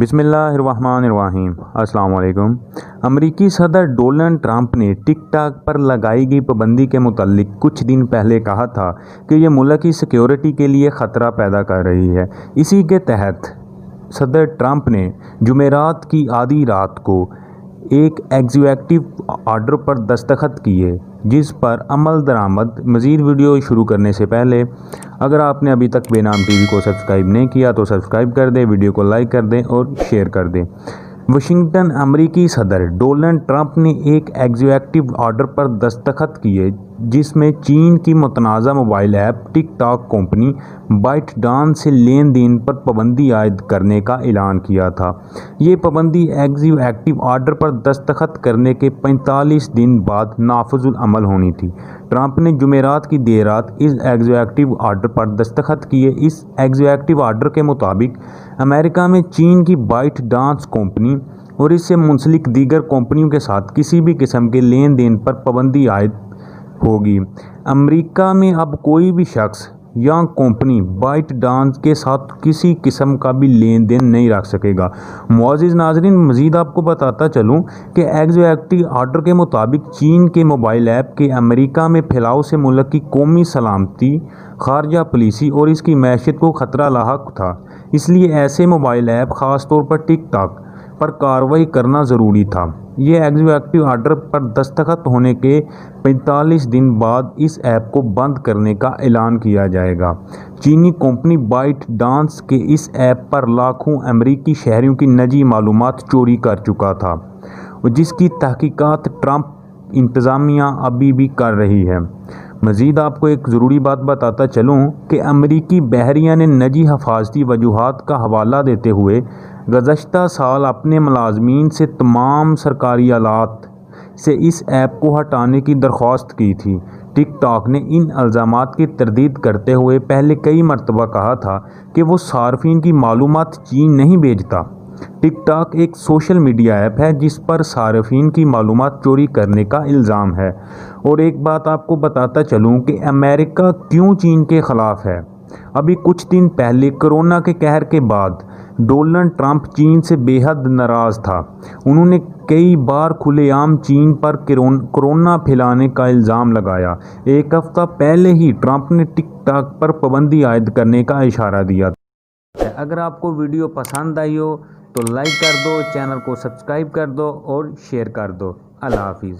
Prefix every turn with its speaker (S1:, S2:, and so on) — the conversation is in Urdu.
S1: بسم اللہ الرحمن الرحیم۔ السلام علیکم۔ امریکی صدر ڈونلڈ ٹرمپ نے ٹک ٹاک پر لگائی گئی پابندی کے متعلق کچھ دن پہلے کہا تھا کہ یہ ملک کی سیکیورٹی کے لیے خطرہ پیدا کر رہی ہے۔ اسی کے تحت صدر ٹرمپ نے جمعرات کی آدھی رات کو ایک ایگزیکٹو آرڈر پر دستخط کیے جس پر عمل درآمد۔ مزید ویڈیو شروع کرنے سے پہلے اگر آپ نے ابھی تک بے نام ٹی وی کو سبسکرائب نہیں کیا تو سبسکرائب کر دیں، ویڈیو کو لائک کر دیں اور شیئر کر دیں۔ واشنگٹن۔ امریکی صدر ڈونلڈ ٹرمپ نے ایک ایگزیکٹو آرڈر پر دستخط کیے جس میں چین کی متنازع موبائل ایپ ٹک ٹاک کمپنی بائٹ ڈانس سے لین دین پر پابندی عائد کرنے کا اعلان کیا تھا۔ یہ پابندی ایگزیکٹو آرڈر پر دستخط کرنے کے 45 دن بعد نافذ العمل ہونی تھی۔ ٹرمپ نے جمعرات کی دیر رات اس ایگزیکٹو آرڈر پر دستخط کیے۔ اس ایگزیکٹو آرڈر کے مطابق امریکہ میں چین کی بائٹ ڈانس کمپنی اور اس سے منسلک دیگر کمپنیوں کے ساتھ کسی بھی قسم کے لین دین پر پابندی عائد ہوگی۔ امریکہ میں اب کوئی بھی شخص یا کمپنی بائٹ ڈانس کے ساتھ کسی قسم کا بھی لین دین نہیں رکھ سکے گا۔ معزز ناظرین، مزید آپ کو بتاتا چلوں کہ ایگزیکٹو آرڈر کے مطابق چین کے موبائل ایپ کے امریکہ میں پھیلاؤ سے ملک کی قومی سلامتی، خارجہ پالیسی اور اس کی معیشت کو خطرہ لاحق تھا، اس لیے ایسے موبائل ایپ خاص طور پر ٹک ٹاک پر کارروائی کرنا ضروری تھا۔ یہ ایگزیکٹو آرڈر پر دستخط ہونے کے 45 دن بعد اس ایپ کو بند کرنے کا اعلان کیا جائے گا۔ چینی کمپنی بائٹ ڈانس کے اس ایپ پر لاکھوں امریکی شہریوں کی نجی معلومات چوری کر چکا تھا، جس کی تحقیقات ٹرمپ انتظامیہ ابھی بھی کر رہی ہے۔ مزید آپ کو ایک ضروری بات بتاتا چلوں کہ امریکی بحریہ نے نجی حفاظتی وجوہات کا حوالہ دیتے ہوئے گزشتہ سال اپنے ملازمین سے تمام سرکاری آلات سے اس ایپ کو ہٹانے کی درخواست کی تھی۔ ٹک ٹاک نے ان الزامات کی تردید کرتے ہوئے پہلے کئی مرتبہ کہا تھا کہ وہ صارفین کی معلومات چین نہیں بھیجتا۔ ٹک ٹاک ایک سوشل میڈیا ایپ ہے جس پر صارفین کی معلومات چوری کرنے کا الزام ہے۔ اور ایک بات آپ کو بتاتا چلوں کہ امریکہ کیوں چین کے خلاف ہے۔ ابھی کچھ دن پہلے کورونا کے قہر کے بعد ڈونلڈ ٹرمپ چین سے بے حد ناراض تھا۔ انہوں نے کئی بار کھلے عام چین پر کورونا پھیلانے کا الزام لگایا۔ ایک ہفتہ پہلے ہی ٹرمپ نے ٹک ٹاک پر پابندی عائد کرنے کا اشارہ دیا تھا۔ اگر آپ کو ویڈیو پسند آئی ہو تو لائک کر دو، چینل کو سبسکرائب کر دو اور شیئر کر دو۔ اللہ حافظ۔